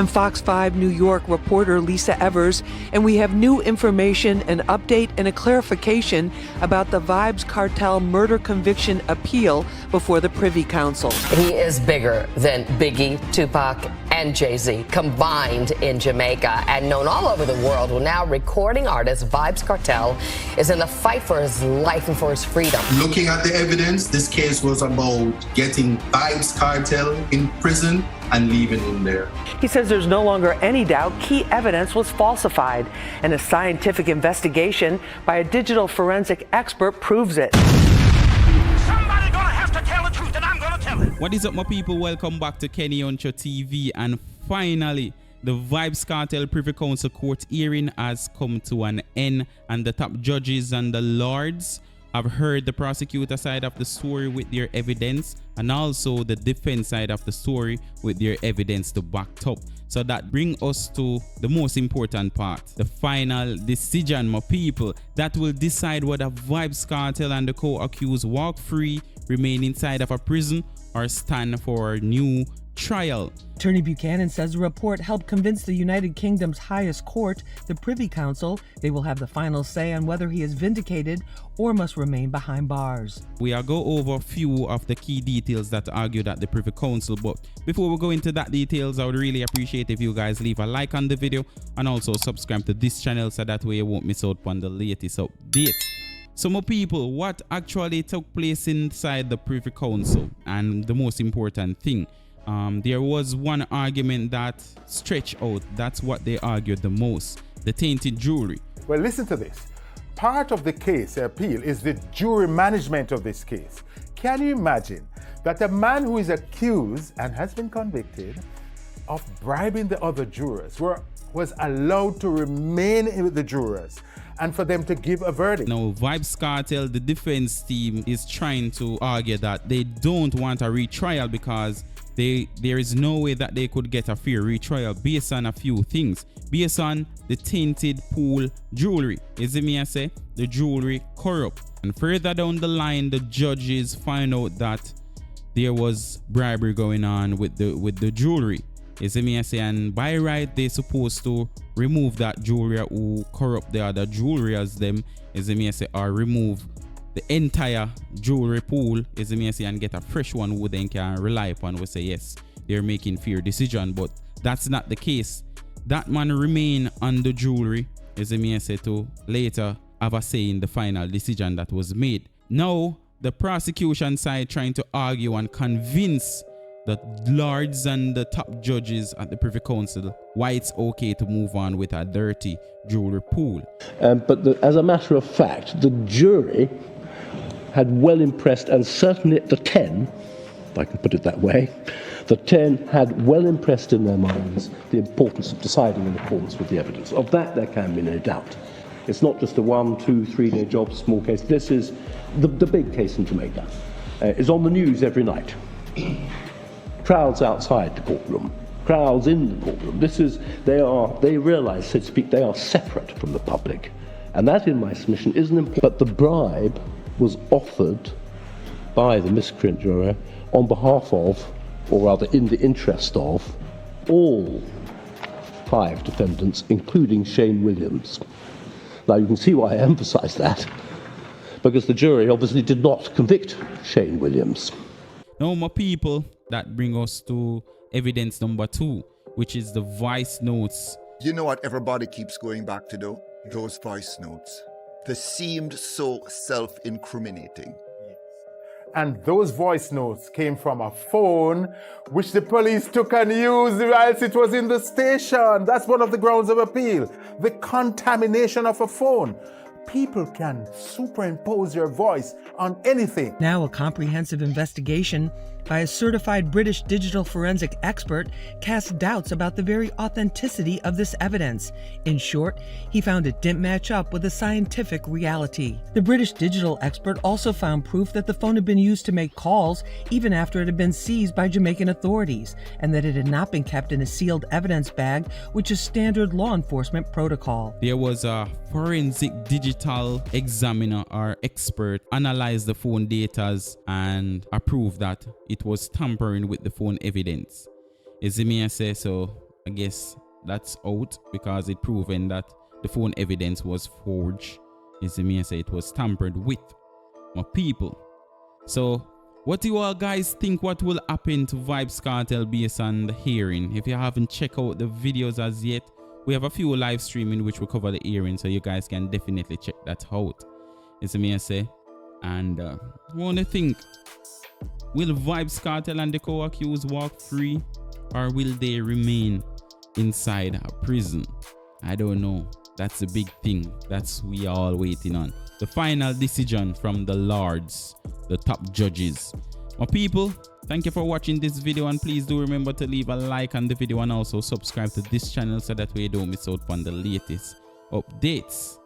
I'm Fox 5 New York reporter Lisa Evers, and we have new information, an update, and a clarification about the Vybz Kartel murder conviction appeal before the Privy Council. He is bigger than Biggie, Tupac, and Jay-Z combined in Jamaica, and known all over the world. Well, now recording artist Vybz Kartel is in the fight for his life and for his freedom. Looking at the evidence, this case was about getting Vybz Kartel in prison and leaving him there. He says there's no longer any doubt key evidence was falsified, and a scientific investigation by a digital forensic expert proves it. Somebody gonna have to tell the truth, and I'm gonna tell it. What is up, my people? Welcome back to Kenny Oncho TV, and finally the Vybz Kartel Privy Council court hearing has come to an end, and the top judges and the lords have heard the prosecutor side of the story with their evidence, and also the defense side of the story with their evidence to back up. So that brings us to the most important part, the final decision, my people, that will decide whether Vybz Kartel and the co-accused walk free, remain inside of a prison, or stand for a new trial. Attorney Buchanan says the report helped convince the United Kingdom's highest court, the Privy Council, they will have the final say on whether he is vindicated or must remain behind bars. We will go over a few of the key details that are argued at the Privy Council, but before we go into that details, I would really appreciate if you guys leave a like on the video and also subscribe to this channel so that way you won't miss out on the latest updates. So my people, what actually took place inside the Privy Council, and the most important thing, there was one argument that stretched out. That's what they argued the most, the tainted jury. Well, listen to this. Part of the case appeal is the jury management of this case. Can you imagine that a man who is accused and has been convicted of bribing the other jurors was allowed to remain with the jurors and for them to give a verdict? Now, Vybz Kartel, the defense team, is trying to argue that they don't want a retrial because there is no way that they could get a fair retrial based on a few things. Based on the tainted pool jewelry. Is it me I say? The jewelry corrupt. And further down the line, the judges find out that there was bribery going on with the jewelry. Is it me I say? And by right, they're supposed to remove that jewelry who corrupt the other jewelry as them. Is it me I say? Or remove the entire jewelry pool, is it me say, and get a fresh one who then can rely upon. We say yes, they're making fair decision, but that's not the case. That man remain on the jewelry, is it me say, to later have a say in the final decision that was made. Now the prosecution side trying to argue and convince the lords and the top judges at the Privy Council why it's okay to move on with a dirty jewelry pool. But as a matter of fact, the jury had well impressed, and certainly the 10, if I can put it that way, the 10 had well impressed in their minds the importance of deciding in accordance with the evidence. Of that there can be no doubt. It's not just a 1, 2, 3-day job, small case. This is the big case in Jamaica. It's on the news every night. Crowds outside the courtroom, crowds in the courtroom. They realize, so to speak, they are separate from the public. And that, in my submission, isn't important. But the bribe was offered by the miscreant juror on behalf of, or rather in the interest of, all 5 defendants, including Shane Williams. Now you can see why I emphasize that, because the jury obviously did not convict Shane Williams. Now, my people, that bring us to evidence number 2, which is the voice notes. You know what everybody keeps going back to though? Those voice notes. They seemed so self-incriminating. And those voice notes came from a phone which the police took and used whilst it was in the station. That's one of the grounds of appeal. The contamination of a phone. People can superimpose your voice on anything. Now a comprehensive investigation by a certified British digital forensic expert casts doubts about the very authenticity of this evidence. In short, he found it didn't match up with the scientific reality. The British digital expert also found proof that the phone had been used to make calls even after it had been seized by Jamaican authorities, and that it had not been kept in a sealed evidence bag, which is standard law enforcement protocol. There was a forensic digital examiner or expert analyzed the phone data and approved that it was tampering with the phone evidence. Is it me I say so? I guess that's out because it proven that the phone evidence was forged. You see me, I say it was tampered with. My people. So what do you all guys think what will happen to Vybz Kartel based on the hearing? If you haven't checked out the videos as yet, we have a few live streaming which will cover the hearing, so you guys can definitely check that out. You see me, I say. And I want to think, will Vybz Kartel and the co-accused walk free, or will they remain inside a prison? I don't know. That's the big thing. That's we all waiting on. The final decision from the lords, the top judges. My people, thank you for watching this video, and please do remember to leave a like on the video and also subscribe to this channel so that way you don't miss out on the latest updates.